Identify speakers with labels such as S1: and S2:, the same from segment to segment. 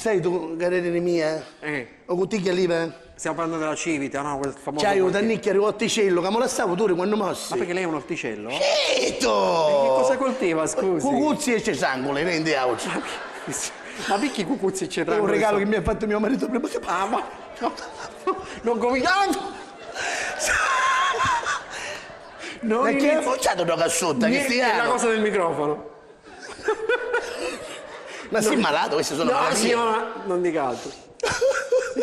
S1: sai tu, carriera mia? O cutiglia lì,
S2: Stiamo parlando della Civita, no? Quel famoso.
S1: C'hai un tannicchio orticello, che me la stavo tu quando mossi.
S2: Ma perché lei è un orticello?
S1: Certo!
S2: Che cosa coltiva, scusi?
S1: Cucuzzi e cesangole, rendi oggi.
S2: Ma perché cucuzzi e cesangole?
S1: È un regalo che mi ha fatto mio marito prima che...
S2: Ah, ma... No, non cominciamo!
S1: Ma che ha facciato una cassotta? Che
S2: è la cosa del microfono.
S1: Ma sei malato? Queste sono
S2: no,
S1: malattie.
S2: Sì, ma non dica altro.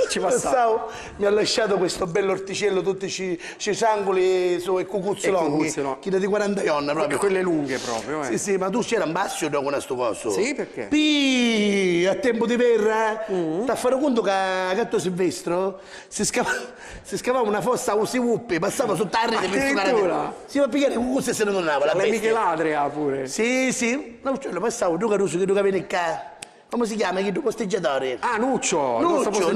S2: Ci
S1: passavo. Mi ha lasciato questo bello orticello, tutti cesangoli e cucuzzi lunghi. Chi da di 40 anni proprio.
S2: Quelle lunghe proprio,
S1: Sì, sì, ma tu c'era un basso con questo coso?
S2: Sì, perché?
S1: A tempo di guerra, ti fare conto che a Gatto Silvestro si scavava una fossa a usi wuppi, passava sotto la rete per suonare. Si va a pigliare cucuzzi e se ne tornava.
S2: Le Micheladria pure.
S1: Sì, sì. No, cioè, lo passavo, tu Caruso, che tu vieni qua. Come si chiama? Chi tu posteggiatore?
S2: Ah, Nuccio!
S1: Nuccio!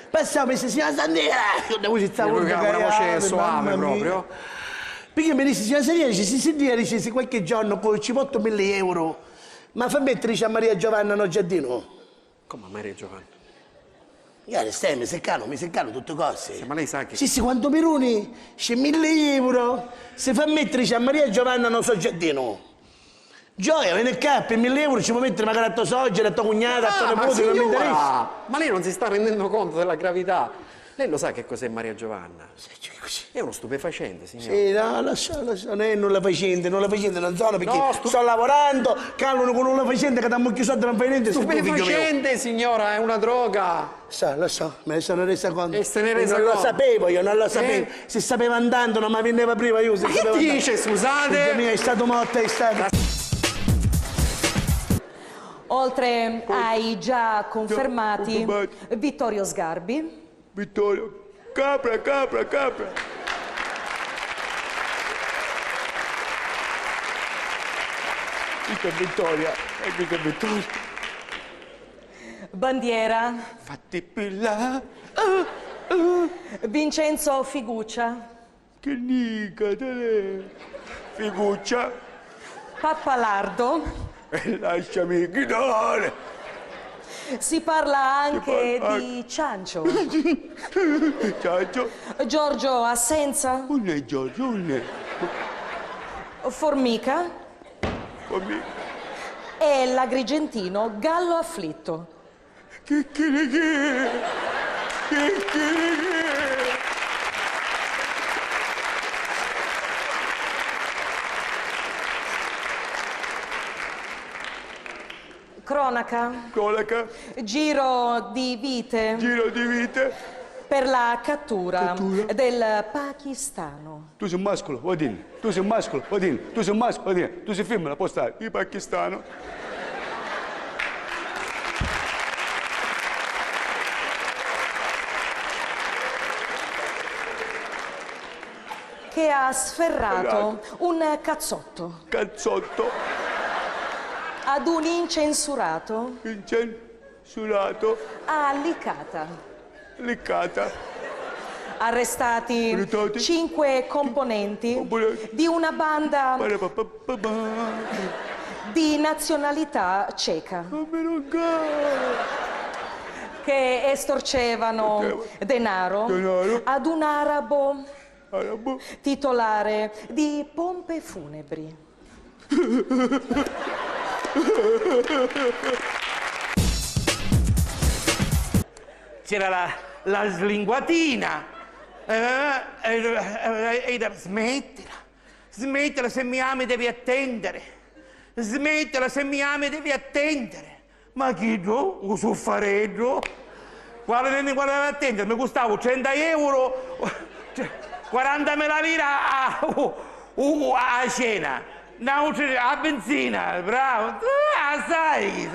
S1: Passavo per signora Sandera! Una voce
S2: una voce soave proprio.
S1: Perché mi disse, signora Sandera, si sentiva, dice, se qualche giorno ci porto 1.000 euro, ma fa mettere a Maria Giovanna no giardino?
S2: Come a Maria Giovanna?
S1: Mi seccano tutte cose.
S2: Sì, ma lei sa che...
S1: Sì, quando Miruni c'è 1.000 euro, si fa mettere a Maria Giovanna no so giardino. Gioia, vieni qua, per 1.000 euro ci può mettere magari a tua suocera, a tua cognata, a tua nipote, non mi interessa.
S2: Ma lei non si sta rendendo conto della gravità. Lei lo sa che cos'è Maria Giovanna? È uno stupefacente, signore.
S1: Sì, no, lascia, non è nulla facente, non sono perché sto lavorando, calano con nulla facente che dammo chiuso non fai niente.
S2: Stupefacente, signora, è una droga.
S1: Lo so, me ne sono resa conto.
S2: E se ne è resa
S1: conto? Non lo sapevo. Se sapeva andando, non mi veniva prima io.
S2: Ma che dice, scusate?
S1: Mia, è stato morto, è stato...
S3: Oltre ai già confermati Vittorio Sgarbi.
S4: Vittorio, capra. Questa è Vittoria, questa è Vittoria.
S3: Bandiera.
S4: Fatti pilla.
S3: Vincenzo Figuccia.
S4: Che nica, te Figuccia.
S3: Pappalardo.
S4: Lasciami guidare.
S3: Si parla anche di Ciancio.
S4: Ciancio.
S3: Giorgio Assenza.
S4: Non è Giorgio, non è.
S3: Formica. E l'agrigentino Gallo Afflitto.
S4: Che.
S3: Cronaca. Giro di vite. Per la cattura del pakistano.
S4: Tu sei un mascolo, Odin. Tu sei femmina, può stare. Il pakistano.
S3: Che ha sferrato un cazzotto. Ad un incensurato. A Licata. Arrestati 5 componenti di una banda di nazionalità ceca che estorcevano denaro ad un arabo titolare di pompe funebri.
S1: C'era la slinguatina. Smettila, se mi ami devi attendere. Ma chi tu? Un soffareggio? Quale devi attendere? Mi costavo 30 euro, 40.000 lire a cena. A benzina, bravo. Sai.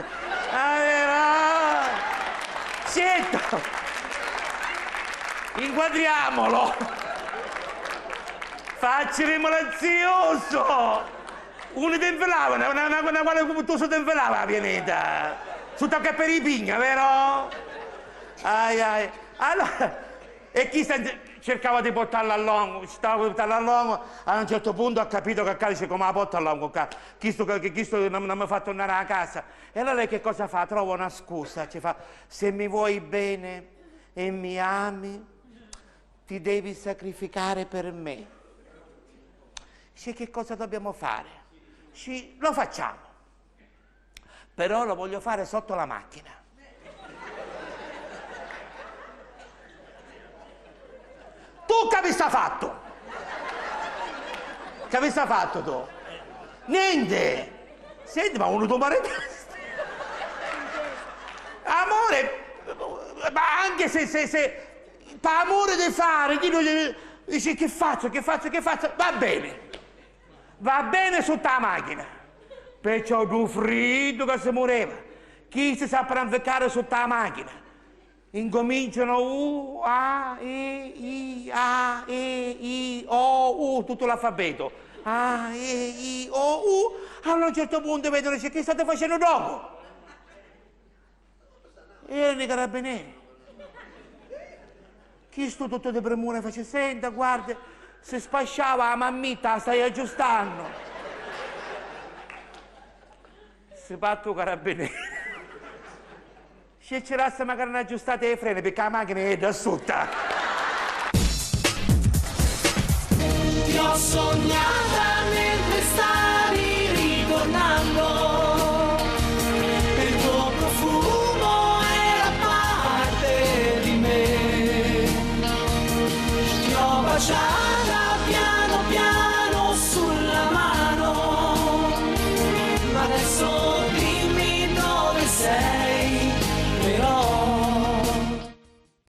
S1: Zitto! Inquadriamolo! Facci rimolazioso! Uno ti infilava, una quale tu ti infilava la pianeta! Su tocca per i pigna, vero? Ai. Allora, e chi sta...
S5: cercavo di portarla a lungo, stavo per portarla a lungo, a un certo punto ho capito che calice come la porta a lungo, chi non mi fa tornare a casa. E allora lei che cosa fa? Trova una scusa, ci fa, se mi vuoi bene e mi ami, ti devi sacrificare per me. Dice, che cosa dobbiamo fare? Dice, lo facciamo, però lo voglio fare sotto la macchina. Tu che mi sta fatto? Che mi sta fatto tu? Niente! Senti, ma uno tuo marito... Amore, ma anche se per amore di fare, dici che faccio? Va bene sotto la macchina. Perciò tu freddo che si muoveva. Chi si sa pranficare sotto la macchina? Incominciano U, A, E, I, A, E, I, O, U, tutto l'alfabeto. A, E, I, O, U. Allora a un certo punto vedono, dice, che state facendo dopo? E erano i carabinieri. Chi sto tutto di premura face, senta, guarda, se spasciava la mammita, la stai aggiustando. Si batto carabinieri. Se c'era magari aggiustate le freni perché la macchina è da sotto.
S6: Io ho sognato